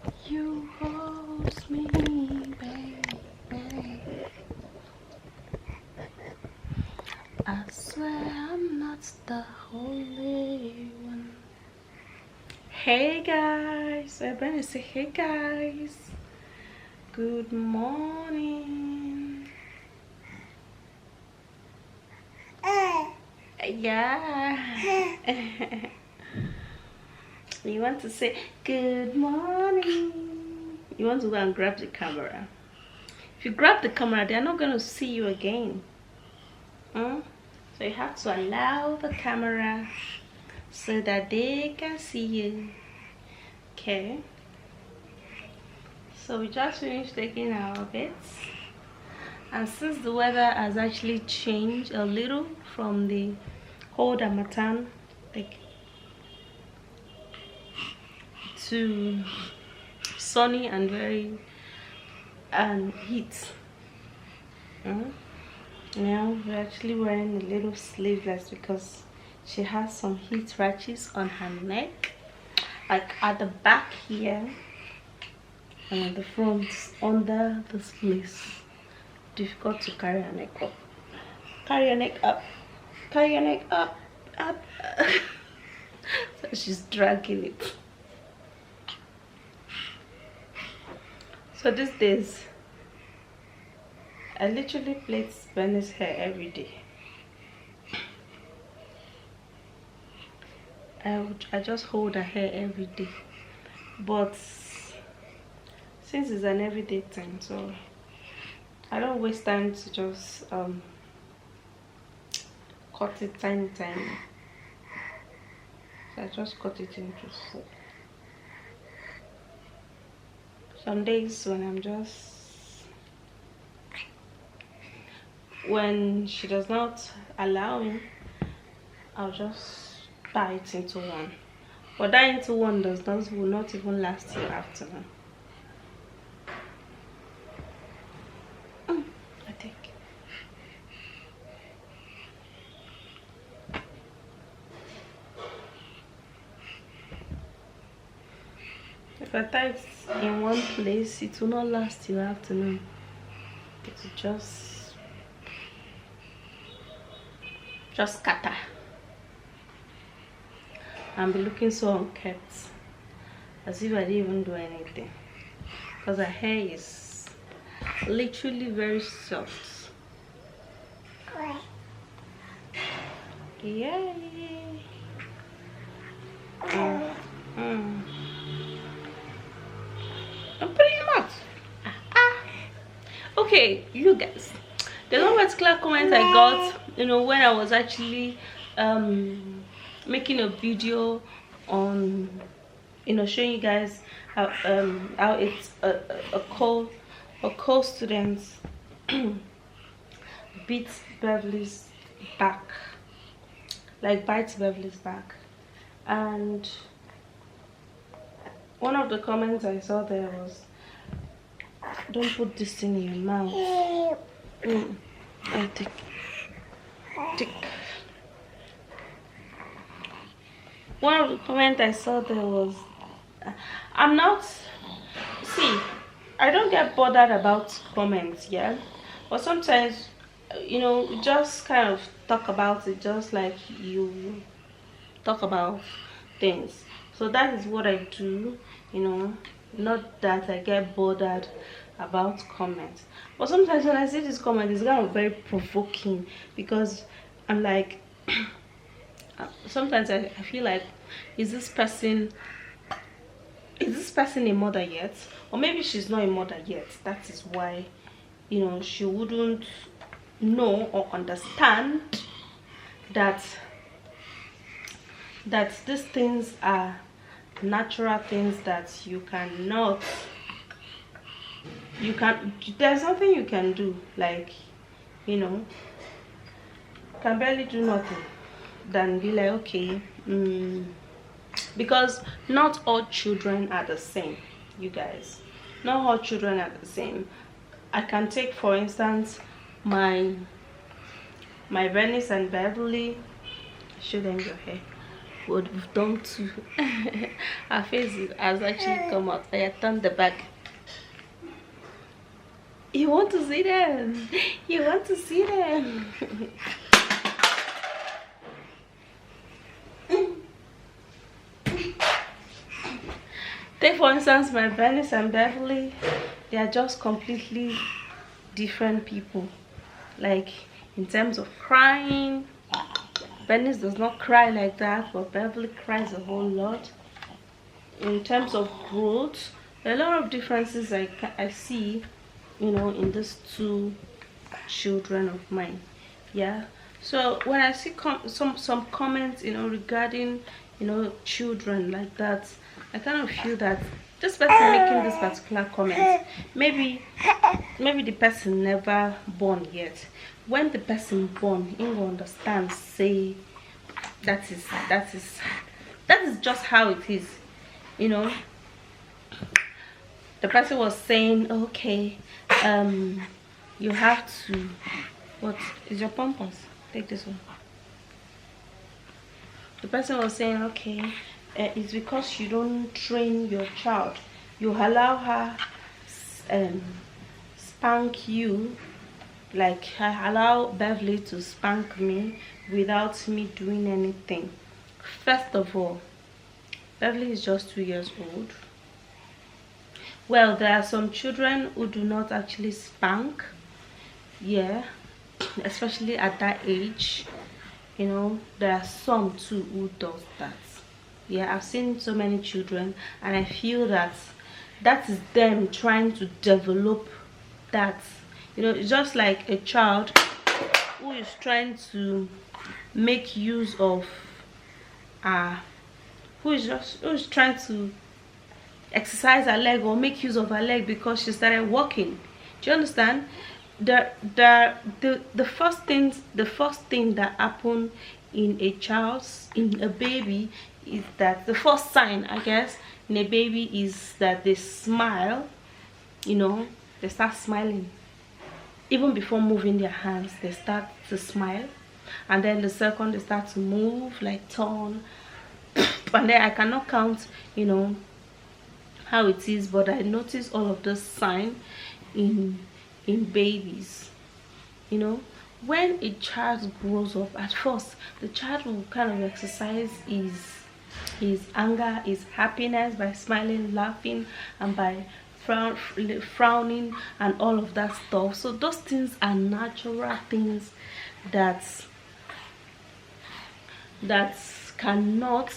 You hold me, baby. I swear I'm not the only one. Hey guys, I'm going to say hey guys. Good morning. Yeah. You want to say good morning. You want to go and grab the camera. If you grab the camera, they're not going to see you again. So you have to allow the camera so that they can see you. Okay. So we just finished taking our beds. And since the weather has actually changed a little from the cold harmattan like to sunny and very heat, now we're actually wearing a little sleeveless because she has some heat rashes on her neck, like at the back here and at the front under this place. Difficult to carry your neck up. Carry your neck up. Carry your neck up. Up. So she's dragging it. So these days, I literally plait bab1es hair every day. I just hold her hair every day. But since it's an everyday thing, so I don't waste time to just cut it tiny. So I just cut it into 4. Some days when she does not allow me, I'll just tie it into 1. But that into 1 will not even last till afternoon. I think. If I tie it in one place, it will not last till afternoon. It will just scatter and be looking so unkempt, as if I didn't even do anything, because her hair is literally very soft. Yeah. I'm putting him out. Okay, you guys, there's one particular comment I got, when I was actually making a video on, showing you guys how it's a co-student beats bab1es back, like bites bab1es back. And one of the comments I saw there was, don't put this thing in your mouth. I think. One of the comments I saw there was, I don't get bothered about comments, yeah, but sometimes, just kind of talk about it, just like you talk about things. So that is what I do, not that I get bothered about comments. But sometimes when I see this comment, it's kind of very provoking, because I'm like, sometimes I feel like, is this person a mother yet? Or maybe she's not a mother yet. That is why, she wouldn't know or understand that these things are natural things that there's nothing you can do, like, can barely do nothing than be like, okay, because not all children are the same, you guys. Not all children are the same. I can take, for instance, my bab1es and Beverly. Show them your hair. would have done too. Her face has actually come out. I turned the back. You want to see them? You want to see them? Take for instance my Bab1es and Beverly. They are just completely different people. Like in terms of crying, Bab1es does not cry like that, but Beverly cries a whole lot. In terms of growth, there are a lot of differences I see, you know, in these two children of mine. Yeah. So when I see some comments, you know, regarding, you know, children like that, I kind of feel that this person making this particular comment, maybe the person never born yet. When the person born, he will understand, say that is just how it is, you know. The person was saying, okay, you have to, what is your purpose? Take this one. The person was saying, okay, it's because you don't train your child. You allow her spank you, like I allow Beverly to spank me without me doing anything. First of all, Beverly is just 2 years old. Well, there are some children who do not actually spank, yeah, especially at that age. You know, there are some too who does that. Yeah, I've seen so many children, and I feel that that is them trying to develop that. You know, it's just like a child who is trying to make use of who is trying to exercise her leg or make use of her leg because she started walking. Do you understand? The first thing that happen in a baby is that the first sign, I guess, in a baby is that they smile. You know, they start smiling. Even before moving their hands, they start to smile. And then the second, they start to move, like turn. And then I cannot count, you know, how it is, but I notice all of those signs in babies. You know, when a child grows up, at first the child will kind of exercise his anger, his happiness by smiling, laughing, and by frowning and all of that stuff. So those things are natural things that cannot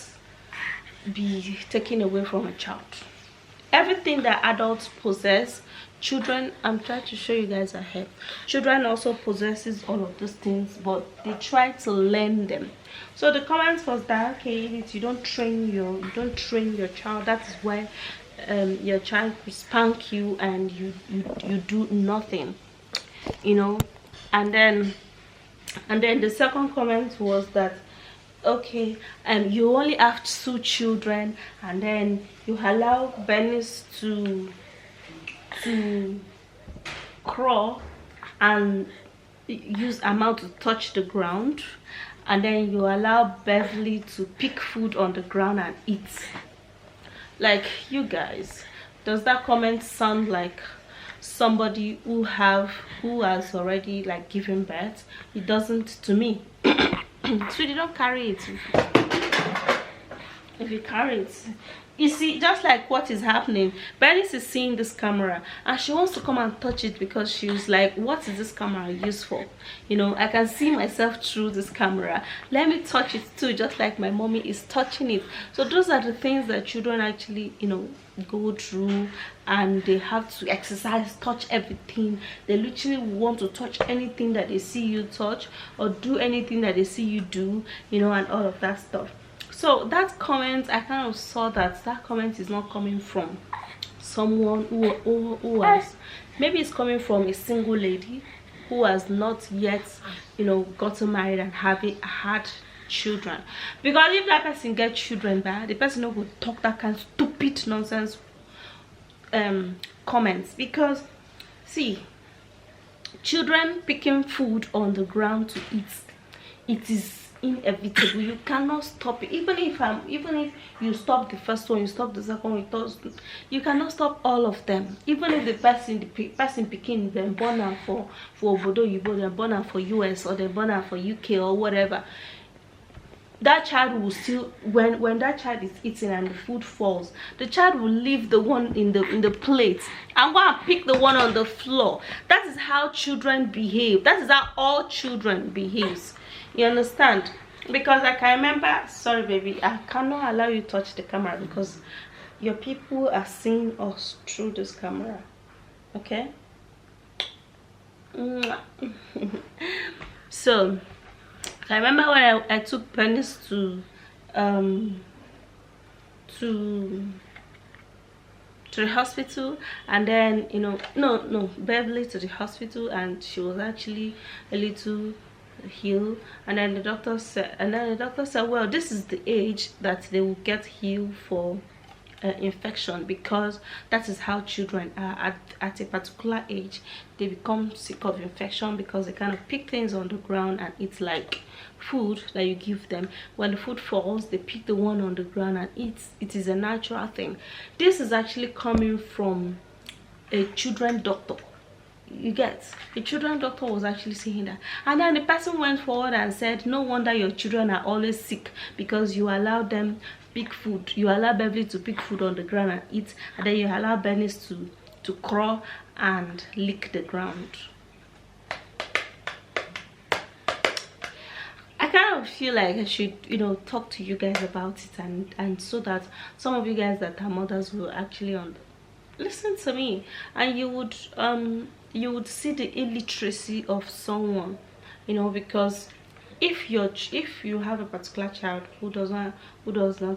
be taken away from a child. Everything that adults possess, children, I'm trying to show you guys ahead, children also possesses all of those things, but they try to learn them. So the comments was that, okay, you don't train your child, that is why your child will spank you and you do nothing, you know. And then the second comment was that, okay, you only have 2 children, and then you allow Bab1es to crawl and use her mouth to touch the ground, and then you allow Beverly to pick food on the ground and eat. Like, you guys, does that comment sound like somebody who has already like given birth? It doesn't to me. Sweetie, don't carry it. If you carry it, you see, just like what is happening, Bab1es is seeing this camera and she wants to come and touch it because she's like, what is this camera used for? You know, I can see myself through this camera, let me touch it too, just like my mommy is touching it. So those are the things that children actually, you know, go through, and they have to exercise, touch everything. They literally want to touch anything that they see you touch, or do anything that they see you do, you know, and all of that stuff. So that comment, I kind of saw that comment is not coming from someone who has, maybe it's coming from a single lady who has not yet, you know, gotten married and had children. Because if that person gets children, the person will talk that kind of stupid nonsense comments. Because see, children picking food on the ground to eat, it is inevitable. You cannot stop it. Even if you stop the first one, you stop the second one, you cannot stop all of them. Even if the person picking them born out for obodo yibo, they're born out for US, or they're born out for UK or whatever, that child will still, when that child is eating and the food falls, the child will leave the one in the plate and go and pick the one on the floor. That is how children behave. That is how all children behaves. You understand? Because I can remember, sorry baby, I cannot allow you to touch the camera because your people are seeing us through this camera. Okay? So I remember when I took Bernice to the hospital, and then, you know, no, Beverly to the hospital, and she was actually a little healed, and then the doctor said, well, this is the age that they will get healed for infection, because that is how children are. At a particular age they become sick of infection because they kind of pick things on the ground and it's like food that you give them. When the food falls, they pick the one on the ground and eat. It is a natural thing. This is actually coming from a children doctor. You get, the children doctor was actually saying that, and then the person went forward and said, no wonder your children are always sick, because you allow them pick food. You allow Beverly to pick food on the ground and eat, and then you allow Bernice to crawl and lick the ground. I kind of feel like I should, you know, talk to you guys about it, and so that some of you guys that are mothers will actually listen to me, and you would see the illiteracy of someone, you know, because if you have a particular child who does not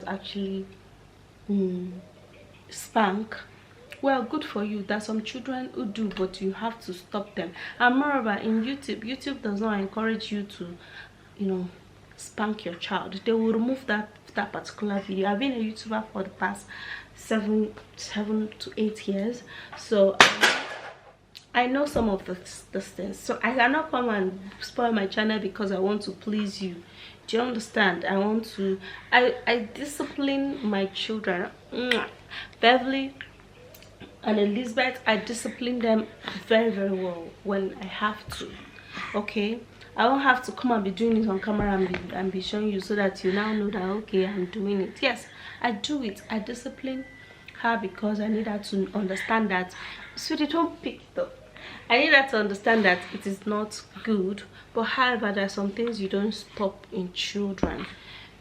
actually spank, well, good for you. There's some children who do, but you have to stop them. And moreover, in YouTube does not encourage you to, you know, spank your child. They will remove that particular video. I've been a YouTuber for the past 7 to 8 years, so I know some of the things. So I cannot come and spoil my channel because I want to please you. Do you understand? I discipline my children. Beverly and Elizabeth, I discipline them very, very well when I have to. Okay, I don't have to come and be doing it on camera and be showing you so that you now know that, okay, I'm doing it. Yes, I do it. I discipline her because I need her to understand that, sweetie, don't pick it up. I need her to understand that it is not good. But however, there are some things you don't stop in children.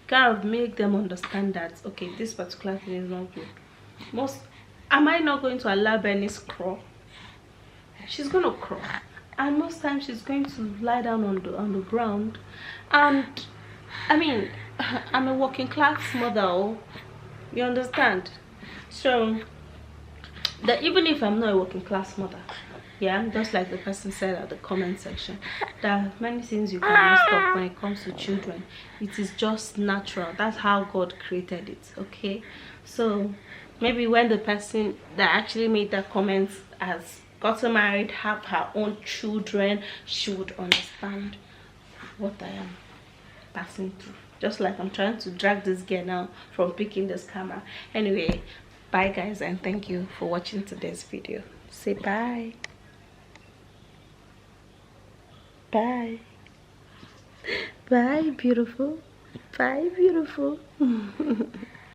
Kind of make them understand that, okay, this particular thing is not good. Am I not going to allow Bernice crawl? She's gonna crawl, and most times she's going to lie down on the ground. And I mean, I'm a working class mother, you understand? So that even if I'm not a working class mother, yeah, just like the person said at the comment section, there are many things you cannot stop when it comes to children. It is just natural. That's how God created it. Okay, so maybe when the person that actually made that comment has gotten married, have her own children, she would understand what I am passing through. Just like I'm trying to drag this girl now from picking this camera. Anyway, bye guys, and thank you for watching today's video. Say bye. Bye. Bye, beautiful. Bye, beautiful.